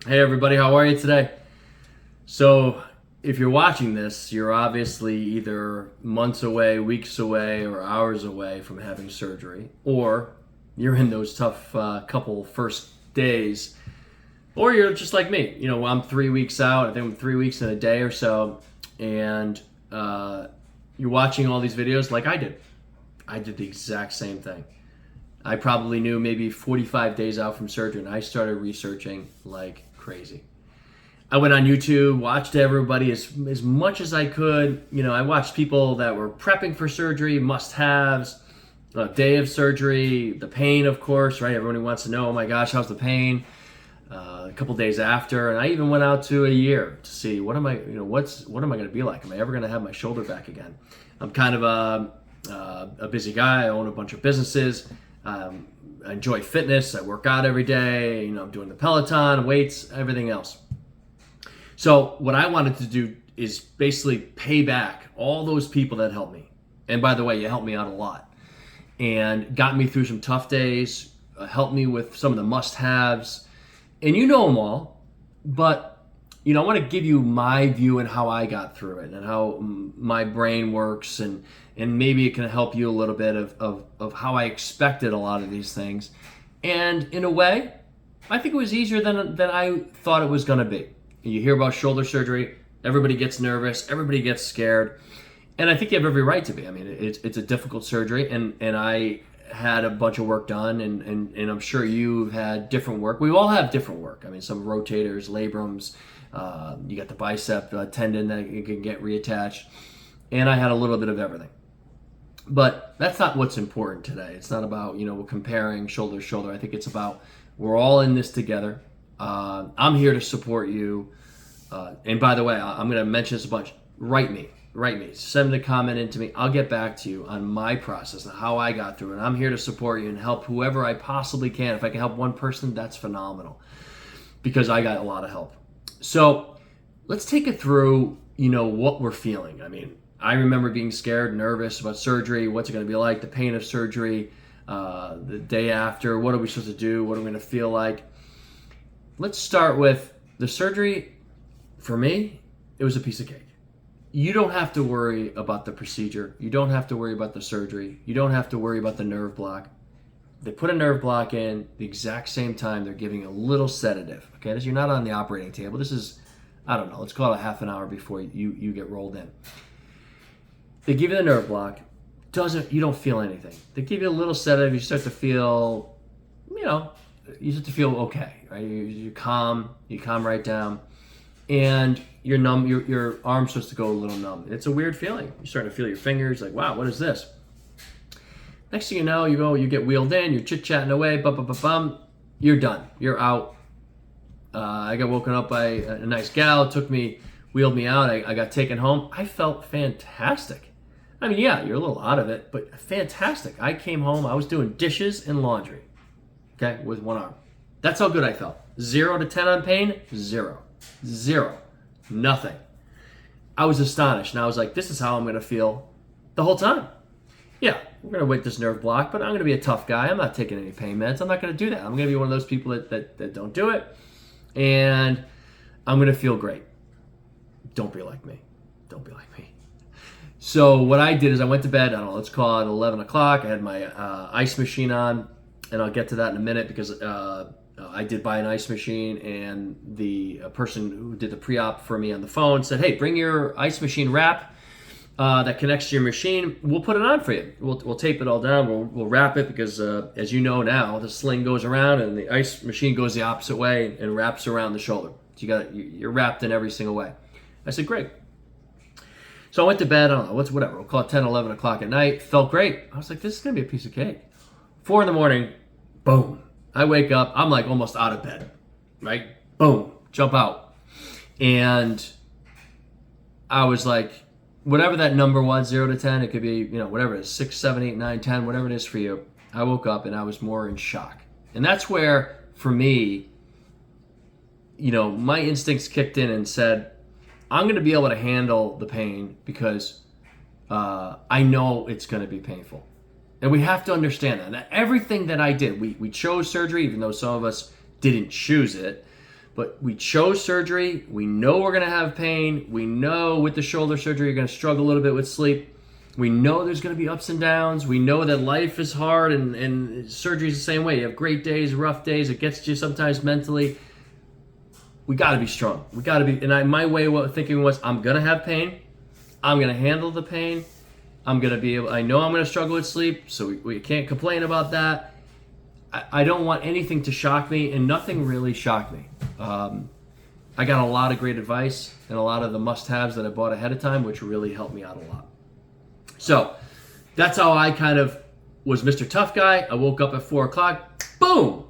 Hey everybody, how are you today? So, if you're watching this, you're obviously either months away, weeks away, or hours away from having surgery, or you're in those tough couple first days, or you're just like me. You know, I'm 3 weeks out. I think I'm 3 weeks in a day or so, and you're watching all these videos like I did. I did the exact same thing. I probably knew maybe 45 days out from surgery, and I started researching like crazy. I went on YouTube, watched everybody as much as I could. You know, I watched people that were prepping for surgery, must-haves, day of surgery, the pain, of course, right? Everybody wants to know, oh my gosh, how's the pain? A couple days after, and I even went out to a year to see what am I going to be like? Am I ever going to have my shoulder back again? I'm kind of a busy guy. I own a bunch of businesses. I enjoy fitness. I work out every day. You know, I'm doing the Peloton, weights, everything else. So what I wanted to do is basically pay back all those people that helped me. And by the way, you helped me out a lot and got me through some tough days, helped me with some of the must-haves. And you know them all, but you know, I want to give you my view and how I got through it and how my brain works, and maybe it can help you a little bit of how I expected a lot of these things. And in a way, I think it was easier than I thought it was going to be. You hear about shoulder surgery, everybody gets nervous, everybody gets scared, and I think you have every right to be. I mean, it's a difficult surgery, and I had a bunch of work done, and I'm sure you've had different work. We all have different work. I mean, some rotators, labrums, you got the bicep tendon that you can get reattached, and I had a little bit of everything. But that's not what's important today. It's not about, you know, comparing shoulder to shoulder. I think it's about we're all in this together. I'm here to support you. And by the way, I'm going to mention this a bunch. Write me. Send a comment into me. I'll get back to you on my process and how I got through it. I'm here to support you and help whoever I possibly can. If I can help one person, that's phenomenal, because I got a lot of help. So let's take it through, you know, what we're feeling. I mean, I remember being scared, nervous about surgery. What's it going to be like? The pain of surgery, the day after. What are we supposed to do? What are we going to feel like? Let's start with the surgery. For me, it was a piece of cake. You don't have to worry about the procedure. You don't have to worry about the surgery. You don't have to worry about the nerve block. They put a nerve block in the exact same time they're giving a little sedative. Okay, you're not on the operating table. This is, I don't know, let's call it a half an hour before you get rolled in. They give you the nerve block. You don't feel anything. They give you a little sedative. You start to feel, you start to feel okay, right? You calm right down, and you're numb. Your arm starts to go a little numb. It's a weird feeling. You're starting to feel your fingers, like, wow, what is this? Next thing you know, you get wheeled in, you're chit-chatting away, bum, you're done. You're out. I got woken up by a nice gal, wheeled me out, I got taken home. I felt fantastic. I mean, yeah, you're a little out of it, but fantastic. I came home, I was doing dishes and laundry, okay, with one arm. That's how good I felt. 0 to 10 on pain, 0. Nothing. I was astonished, and I was like, this is how I'm going to feel the whole time. Yeah, we're going to wait this nerve block, but I'm going to be a tough guy. I'm not taking any pain meds. I'm not going to do that. I'm going to be one of those people that don't do it, and I'm going to feel great. Don't be like me. So what I did is I went to bed, I don't know, let's call it 11 o'clock. I had my ice machine on, and I'll get to that in a minute, because I did buy an ice machine, and the person who did the pre-op for me on the phone said, hey, bring your ice machine wrap that connects to your machine. We'll put it on for you. We'll tape it all down. We'll wrap it, because as you know now, the sling goes around and the ice machine goes the opposite way and wraps around the shoulder. So you're wrapped in every single way. I said, great. So I went to bed, I don't know, whatever, we'll call it 10, 11 o'clock at night. Felt great. I was like, this is going to be a piece of cake. 4 in the morning, boom. I wake up, I'm like almost out of bed, right? Boom, jump out. And I was like, whatever that number was, 0 to 10, it could be, whatever it is, 6, 7, 8, 9, 10, whatever it is for you. I woke up and I was more in shock. And that's where, for me, my instincts kicked in and said, I'm going to be able to handle the pain, because I know it's going to be painful. And we have to understand that everything that I did, we chose surgery, even though some of us didn't choose it. But we chose surgery. We know we're going to have pain. We know with the shoulder surgery, you're going to struggle a little bit with sleep. We know there's going to be ups and downs. We know that life is hard, and surgery is the same way. You have great days, rough days. It gets you sometimes mentally. We got to be strong. We got to be. And my way of thinking was, I'm going to have pain. I'm going to handle the pain. I'm going to be able. I know I'm going to struggle with sleep, so we can't complain about that. I don't want anything to shock me, and nothing really shocked me. I got a lot of great advice and a lot of the must-haves that I bought ahead of time, which really helped me out a lot. So that's how I kind of was Mr. Tough Guy. I woke up at 4 o'clock. Boom!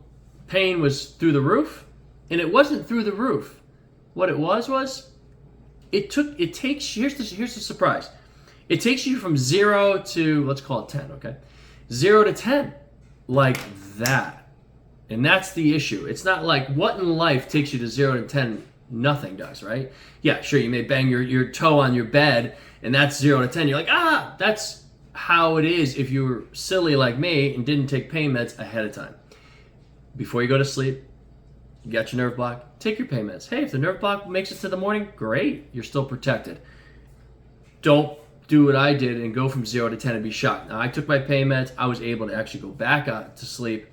Pain was through the roof. And it wasn't through the roof. What it was it takes, here's the surprise. It takes you from 0 to, let's call it 10, okay? 0 to 10, like that. And that's the issue. It's not like what in life takes you to 0 to 10, nothing does, right? Yeah, sure, you may bang your toe on your bed, and that's 0 to 10. You're like, that's how it is if you were silly like me and didn't take pain meds ahead of time. Before you go to sleep, you got your nerve block, take your pain meds. Hey, if the nerve block makes it to the morning, great, you're still protected. Don't do what I did and go from 0 to 10 and be shocked. Now, I took my pain meds. I was able to actually go back out to sleep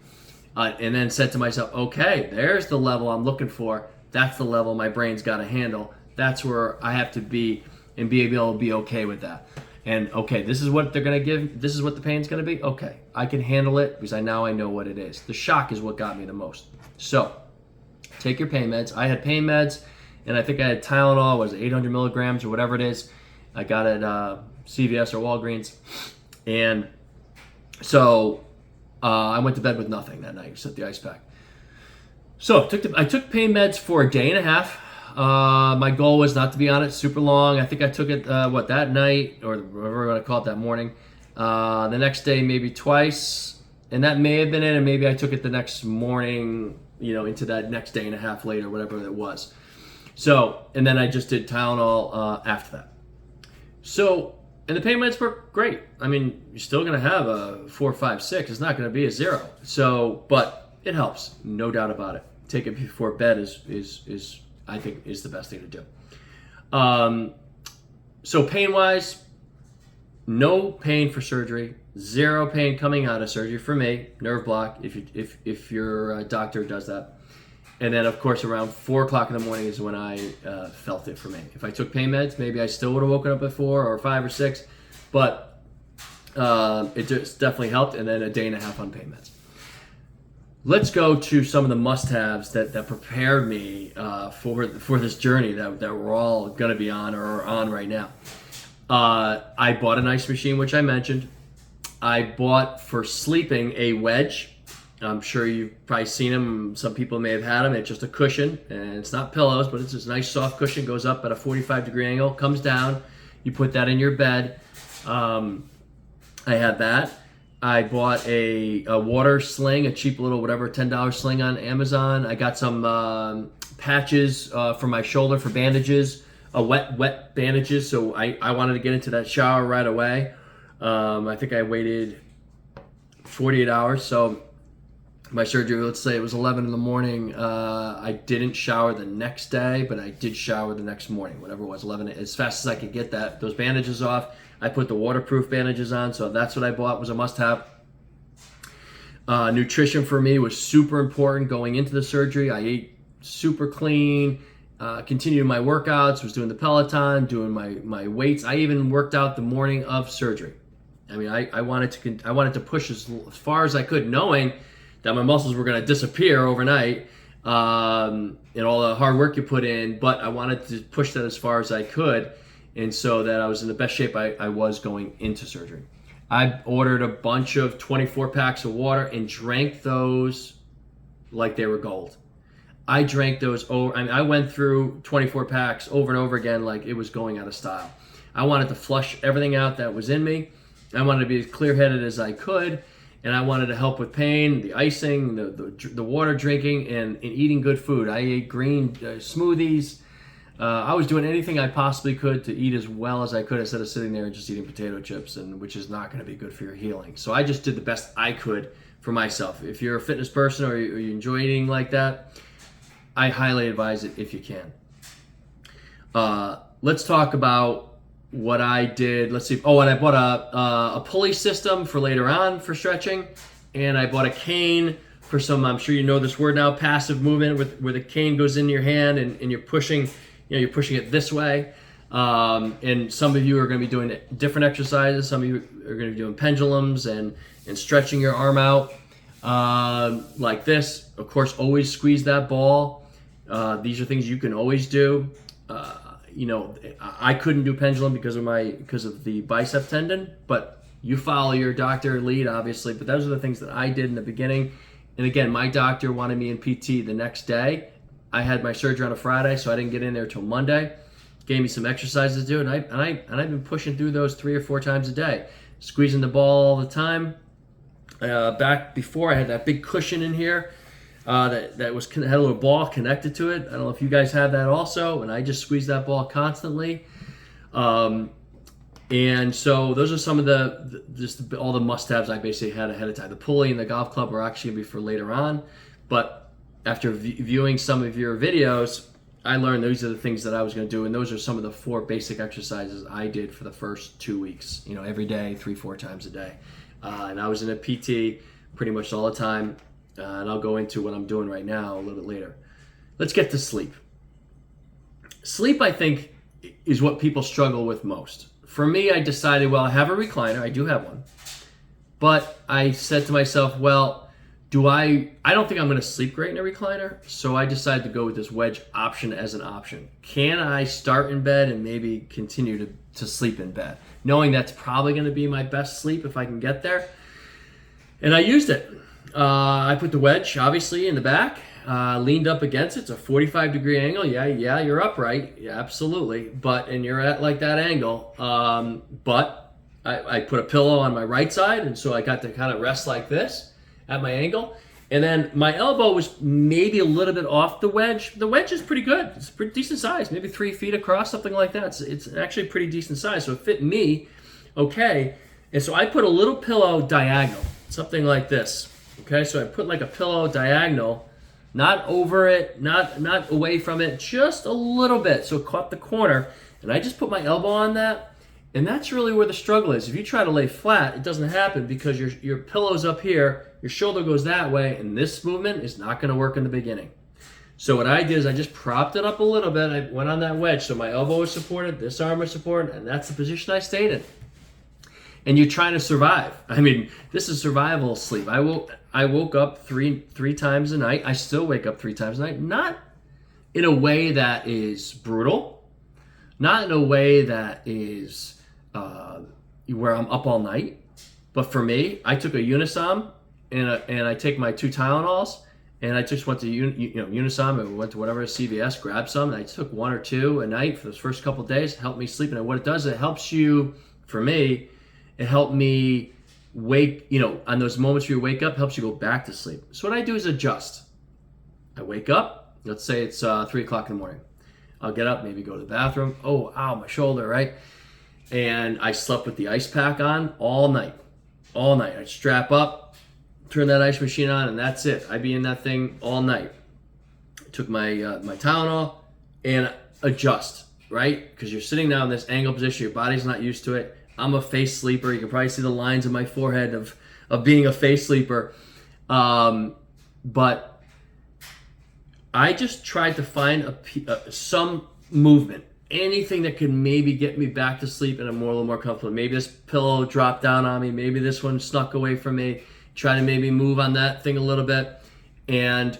and then said to myself, okay, there's the level I'm looking for. That's the level my brain's got to handle. That's where I have to be and be able to be okay with that. And okay, this is what they're going to give. This is what the pain's going to be. Okay, I can handle it because I know what it is. The shock is what got me the most. So take your pain meds. I had pain meds, and I think I had Tylenol, was 800 milligrams or whatever it is. I got it at CVS or Walgreens. And so I went to bed with nothing that night except the ice pack. So I took pain meds for a day and a half. My goal was not to be on it super long. I think I took it, that night, or whatever we're going to call it, that morning. The next day, maybe twice. And that may have been it, and maybe I took it the next morning, into that next day and a half later, whatever it was. So, and then I just did Tylenol after that. So, and the pain meds were great. I mean, you're still going to have a 4, 5, 6. It's not going to be a 0. So, but it helps, no doubt about it. Take it before bed is I think is the best thing to do. So pain-wise, no pain for surgery, 0 pain coming out of surgery for me, nerve block if your doctor does that. And then of course around 4 o'clock in the morning is when I felt it for me. If I took pain meds, maybe I still would have woken up at 4 or 5 or 6, but it just definitely helped. And then a day and a half on pain meds. Let's go to some of the must-haves that prepared me for this journey that we're all going to be on or are on right now. I bought an ice machine, which I mentioned. I bought for sleeping a wedge. I'm sure you've probably seen them. Some people may have had them. It's just a cushion, and it's not pillows, but it's this nice soft cushion. Goes up at a 45-degree angle, comes down. You put that in your bed. I had that. I bought a water sling, a cheap little whatever, $10 sling on Amazon. I got some patches for my shoulder for bandages, wet bandages. So I wanted to get into that shower right away. I think I waited 48 hours. So my surgery, let's say it was 11 in the morning. I didn't shower the next day, but I did shower the next morning, whatever it was, 11, as fast as I could get those bandages off. I put the waterproof bandages on, so that's what I bought, was a must-have. Nutrition for me was super important going into the surgery. I ate super clean, continued my workouts, was doing the Peloton, doing my weights. I even worked out the morning of surgery. I mean, I wanted to push as far as I could, knowing that my muscles were going to disappear overnight, and all the hard work you put in, but I wanted to push that as far as I could, and so that I was in the best shape I was going into surgery. I ordered a bunch of 24 packs of water and drank those like they were gold. I drank those over. I mean, I went through 24 packs over and over again like it was going out of style. I wanted to flush everything out that was in me. I wanted to be as clear-headed as I could, and I wanted to help with pain, the icing, the water drinking, and eating good food. I ate green smoothies. I was doing anything I possibly could to eat as well as I could instead of sitting there and just eating potato chips, and which is not going to be good for your healing. So I just did the best I could for myself. If you're a fitness person or you enjoy eating like that, I highly advise it if you can. Let's talk about what I did. Let's see. Oh, and I bought a pulley system for later on for stretching, and I bought a cane for some, I'm sure you know this word now, passive movement, where the cane goes in your hand and you're pushing, you're pushing it this way. And some of you are going to be doing different exercises. Some of you are going to be doing pendulums and stretching your arm out like this. Of course, always squeeze that ball. These are things you can always do. I couldn't do pendulum because of the bicep tendon, but you follow your doctor lead, obviously. But those are the things that I did in the beginning. And again, my doctor wanted me in PT the next day. I had my surgery on a Friday, so I didn't get in there till Monday. Gave me some exercises to do, and I've been pushing through those 3 or 4 times a day, squeezing the ball all the time. Back before, I had that big cushion in here that had a little ball connected to it. I don't know if you guys have that also, and I just squeezed that ball constantly. And so those are some of all the must-haves I basically had ahead of time. The pulley and the golf club are actually going to be for later on, but after viewing some of your videos, I learned those are the things that I was going to do, and those are some of the 4 basic exercises I did for the first 2 weeks. Every day, 3-4 times a day, and I was in a PT pretty much all the time. And I'll go into what I'm doing right now a little bit later. Let's get to sleep. Sleep, I think, is what people struggle with most. For me, I decided, well, I have a recliner. I do have one. But I said to myself, well, I don't think I'm going to sleep great in a recliner. So I decided to go with this wedge option as an option. Can I start in bed and maybe continue to sleep in bed? Knowing that's probably going to be my best sleep if I can get there. And I used it. I put the wedge, obviously, in the back, leaned up against it. It's a 45-degree angle. Yeah, you're upright. Yeah, absolutely. And you're at like that angle. But I put a pillow on my right side, and so I got to kind of rest like this at my angle. And then my elbow was maybe a little bit off the wedge. The wedge is pretty good. It's pretty decent size, maybe 3 feet across, something like that. It's actually pretty decent size, so it fit me okay. And so I put a little pillow diagonal, something like this. Okay, so I put like a pillow diagonal, not over it, not away from it, just a little bit, so it caught the corner. And I just put my elbow on that, and that's really where the struggle is. If you try to lay flat, it doesn't happen because your pillow's up here, your shoulder goes that way, and this movement is not going to work in the beginning. So what I did is I just propped it up a little bit. I went on that wedge, so my elbow was supported, this arm was supported, and that's the position I stayed in. And you're trying to survive. I mean, this is survival sleep. I woke up three times a night. I still wake up 3 times a night. Not in a way that is brutal. Not in a way that is where I'm up all night. But for me, I took a Unisom and I take my 2 Tylenols, and I just went to Unisom and went to whatever CVS, grabbed some, and I took 1 or 2 a night for those first couple of days. It helped me sleep. And what it does, it helps you, for me, it helped me wake, on those moments where you wake up, helps you go back to sleep. So what I do is adjust. I wake up, let's say it's 3 o'clock in the morning. I'll get up, maybe go to the bathroom. Oh, ow, my shoulder, right? And I slept with the ice pack on all night. All night. I'd strap up, turn that ice machine on, and that's it. I'd be in that thing all night. I took my Tylenol and adjust, right? Because you're sitting down in this angle position, your body's not used to it. I'm a face sleeper. You can probably see the lines in my forehead of being a face sleeper. But I just tried to find some movement, anything that could maybe get me back to sleep and I'm a little more comfortable. Maybe this pillow dropped down on me. Maybe this one snuck away from me. Try to maybe move on that thing a little bit. And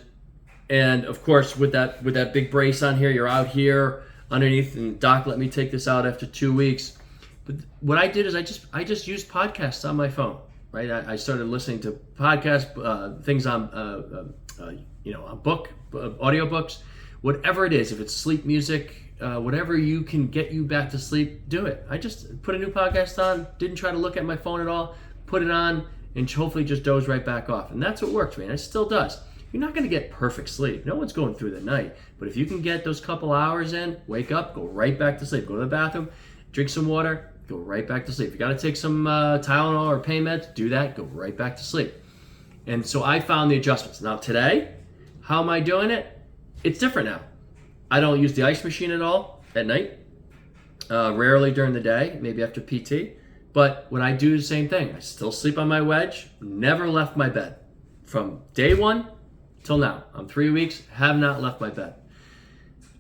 of course, with that big brace on here, you're out here underneath, and Doc let me take this out after 2 weeks. But what I did is I just used podcasts on my phone, right? I started listening to podcasts, things on a book, audiobooks, whatever it is. If it's sleep music, whatever you can get you back to sleep, do it. I just put a new podcast on, didn't try to look at my phone at all, put it on, and hopefully just doze right back off. And that's what worked for me, and it still does. You're not going to get perfect sleep. No one's going through the night. But if you can get those couple hours in, wake up, go right back to sleep. Go to the bathroom, drink some water, go right back to sleep. If you got to take some Tylenol or pain meds, do that, go right back to sleep. And so I found the adjustments. Now today, how am I doing it? it's different now. I don't use the ice machine at all at night. Rarely during the day, maybe after PT. But when I do the same thing, I still sleep on my wedge, never left my bed. From day one till now. I'm 3 weeks, have not left my bed.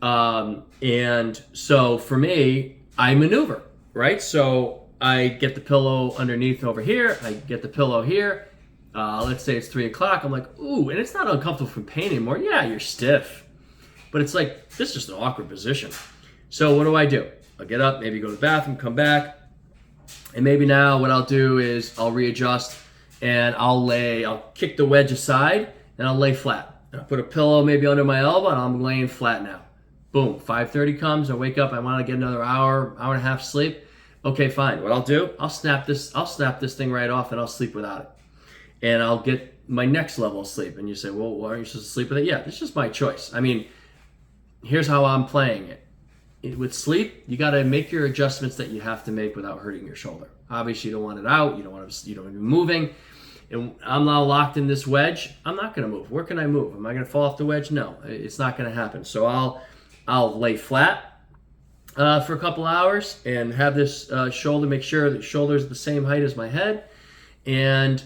And so for me, I maneuver, right? So I get the pillow underneath over here, I get the pillow here. Let's say it's 3 o'clock. I'm like, ooh, and it's not uncomfortable from pain anymore. Yeah, you're stiff. But it's like, this is just an awkward position. So what do? I'll get up, maybe go to the bathroom, come back. And maybe now what I'll do is I'll readjust and I'll kick the wedge aside and I'll lay flat. And I'll put a pillow maybe under my elbow and I'm laying flat now. Boom, 5:30 comes, I wake up, I want to get another hour and a half sleep. Okay, fine. What I'll do, I'll snap this thing right off and I'll sleep without it. And I'll get my next level of sleep. And you say, well, why aren't you supposed to sleep with it? Yeah, it's just my choice. I mean, here's how I'm playing it. With sleep, you got to make your adjustments that you have to make without hurting your shoulder. Obviously, you don't want it out. You don't want to be moving. And I'm now locked in this wedge. I'm not going to move. Where can I move? Am I going to fall off the wedge? No, it's not going to happen. So I'll lay flat for a couple hours and have this shoulder. Make sure the shoulder's the same height as my head, and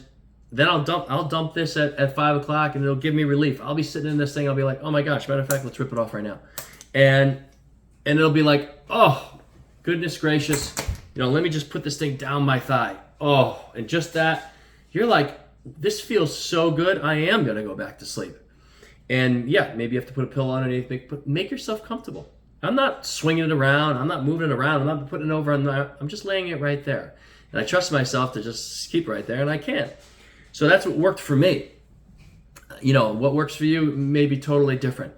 then I'll dump this at 5 o'clock, and it'll give me relief. I'll be sitting in this thing. I'll be like, oh my gosh. Matter of fact, let's rip it off right now, and it'll be like, oh, goodness gracious, let me just put this thing down my thigh. Oh, and just that, you're like, this feels so good, I am going to go back to sleep. And yeah, maybe you have to put a pillow underneath, make yourself comfortable. I'm not swinging it around, I'm not moving it around, I'm not putting it over, I'm just laying it right there. And I trust myself to just keep it right there, and I can. So that's what worked for me. What works for you may be totally different.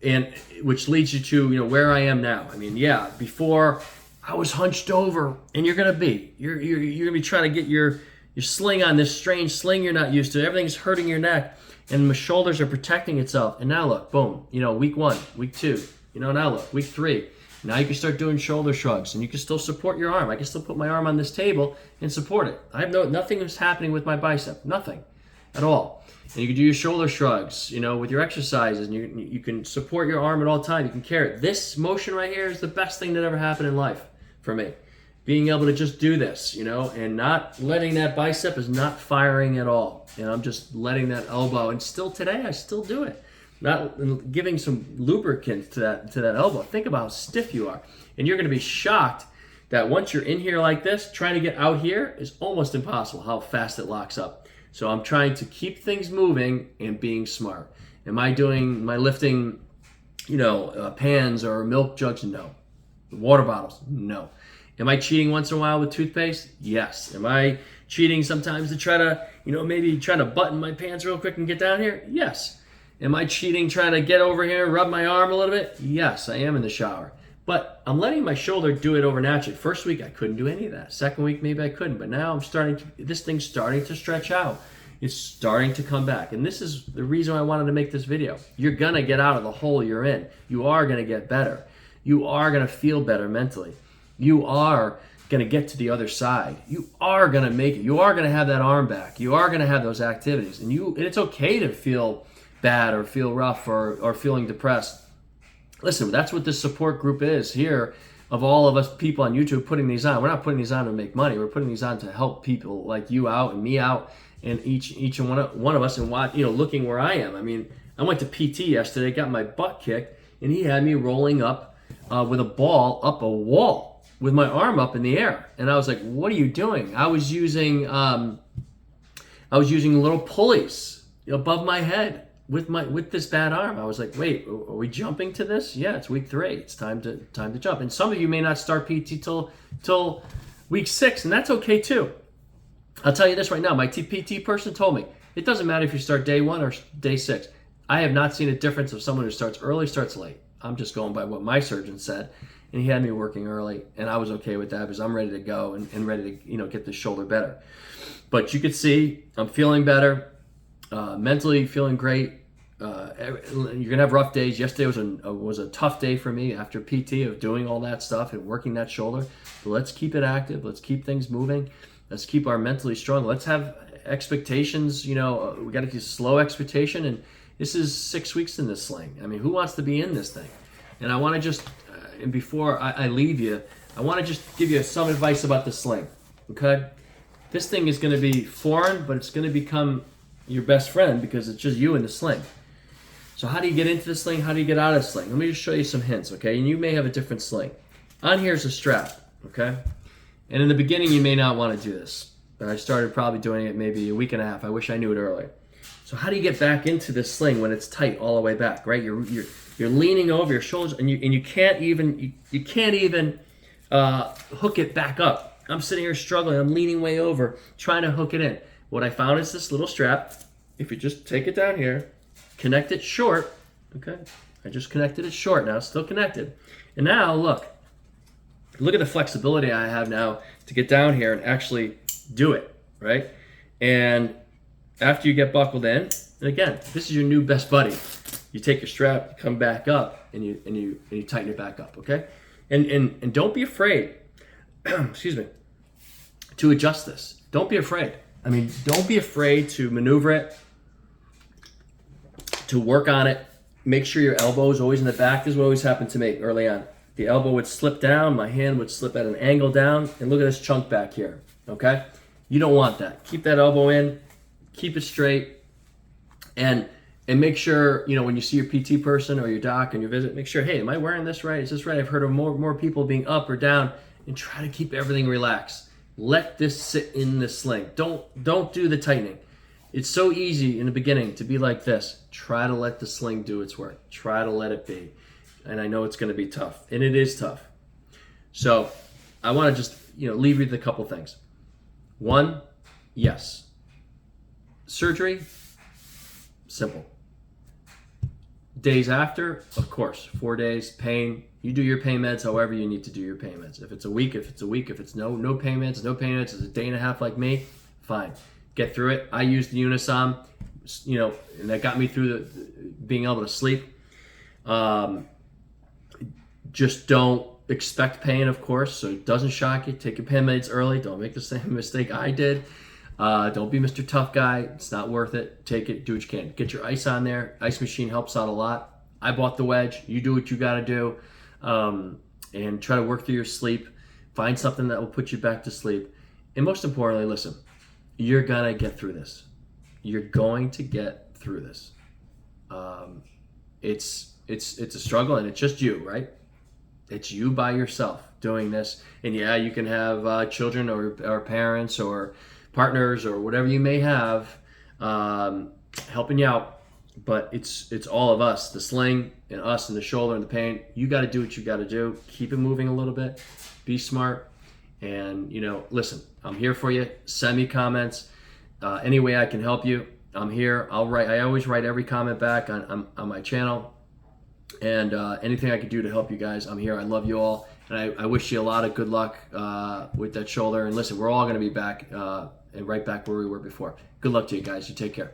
And which leads you to where I am now. I mean, yeah, before I was hunched over, and you're gonna be trying to get your sling on, this strange sling you're not used to. Everything's hurting your neck, and my shoulders are protecting itself. And now look, boom, week 1, week 2, now look, week 3. Now you can start doing shoulder shrugs, and you can still support your arm. I can still put my arm on this table and support it. Nothing is happening with my bicep, nothing at all. And you can do your shoulder shrugs, with your exercises, and you can support your arm at all times. You can carry it. This motion right here is the best thing that ever happened in life for me. Being able to just do this, and not letting that bicep is not firing at all. And I'm just letting that elbow, and still today I still do it. Not giving some lubricant to that elbow. Think about how stiff you are. And you're going to be shocked that once you're in here like this, trying to get out here is almost impossible how fast it locks up. So I'm trying to keep things moving and being smart. Am I lifting, pans or milk jugs? No. Water bottles? No. Am I cheating once in a while with toothpaste? Yes. Am I cheating sometimes to try to, maybe try to button my pants real quick and get down here? Yes. Am I cheating trying to get over here and rub my arm a little bit? Yes, I am in the shower. But I'm letting my shoulder do it over naturally. First week, I couldn't do any of that. Second week, maybe I couldn't. But now this thing's starting to stretch out. It's starting to come back. And this is the reason I wanted to make this video. You're going to get out of the hole you're in. You are going to get better. You are going to feel better mentally. You are going to get to the other side. You are going to make it. You are going to have that arm back. You are going to have those activities. And it's okay to feel bad or feel rough or feeling depressed. Listen, that's what this support group is here, of all of us people on YouTube putting these on. We're not putting these on to make money. We're putting these on to help people like you out and me out, and each and one of us, and looking where I am. I mean, I went to PT yesterday, got my butt kicked, and he had me rolling up with a ball up a wall with my arm up in the air. And I was like, what are you doing? I was using little pulleys above my head with this bad arm. I was like, wait, are we jumping to this? Yeah, it's week 3. It's time to jump. And some of you may not start PT till week 6, and that's okay too. I'll tell you this right now. My PT person told me, it doesn't matter if you start day 1 or day 6. I have not seen a difference of someone who starts early, starts late. I'm just going by what my surgeon said. And he had me working early, and I was okay with that because I'm ready to go and ready to get this shoulder better. But you could see I'm feeling better. Mentally feeling great. You're gonna have rough days. Yesterday was a tough day for me after PT of doing all that stuff and working that shoulder. But let's keep it active. Let's keep things moving. Let's keep our mentally strong. Let's have expectations. We got to do slow expectation This is 6 weeks in this sling. I mean, who wants to be in this thing? And I want to just, and before I leave you, I want to just give you some advice about the sling, okay? This thing is going to be foreign, but it's going to become your best friend because it's just you in the sling. So how do you get into the sling? How do you get out of the sling? Let me just show you some hints, okay? And you may have a different sling. On here is a strap, okay? And in the beginning, you may not want to do this. But I started probably doing it maybe a week and a half. I wish I knew it earlier. So how do you get back into this sling when it's tight all the way back, right? You're leaning over your shoulders, and you can't even hook it back up. I'm sitting here struggling. I'm leaning way over, trying to hook it in. What I found is this little strap. If you just take it down here, connect it short, okay? I just connected it short now, it's still connected. And now look at the flexibility I have now to get down here and actually do it, right? And after you get buckled in, and again, this is your new best buddy. You take your strap, you come back up, and you tighten it back up, okay? And don't be afraid, excuse me, to adjust this. Don't be afraid. I mean, don't be afraid to maneuver it, to work on it. Make sure your elbow is always in the back. This is what always happened to me early on. The elbow would slip down, my hand would slip at an angle down, and look at this chunk back here, okay? You don't want that. Keep that elbow in, keep it straight, and make sure, you know, when you see your PT person or your doc and your visit, make sure, hey, am I wearing this right? Is this right? I've heard of more people being up or down, and try to keep everything relaxed. Let this sit in the sling. Don't do the tightening. It's so easy in the beginning to be like this. Try to let the sling do its work. Try to let it be. And I know it's going to be tough, and it is tough. So I want to just, you know, leave you with a couple things. One, yes. Surgery, simple. Days after, of course, 4 days, pain. You do your pain meds however you need to do your pain meds. If it's a week, if it's no pain meds, it's a day and a half like me, fine. Get through it. I used the Unisom, you know, and that got me through being able to sleep. Just don't expect pain, of course, so it doesn't shock you. Take your pain meds early. Don't make the same mistake I did. Don't be Mr. Tough Guy. It's not worth it. Take it. Do what you can. Get your ice on there. Ice machine helps out a lot. I bought the wedge. You do what you got to do. And try to work through your sleep. Find something that will put you back to sleep. And most importantly, listen, you're going to get through this. You're going to get through this. It's a struggle, and it's just you, right? It's you by yourself doing this. And yeah, you can have children or parents or partners or whatever you may have helping you out. But it's all of us, the sling and us and the shoulder and the pain. You got to do what you got to do. Keep it moving a little bit. Be smart. And, you know, listen, I'm here for you. Send me comments. Any way I can help you, I'm here. I always write every comment back on my channel. And anything I can do to help you guys, I'm here. I love you all. And I wish you a lot of good luck with that shoulder. And listen, we're all going to be back and right back where we were before. Good luck to you guys. You take care.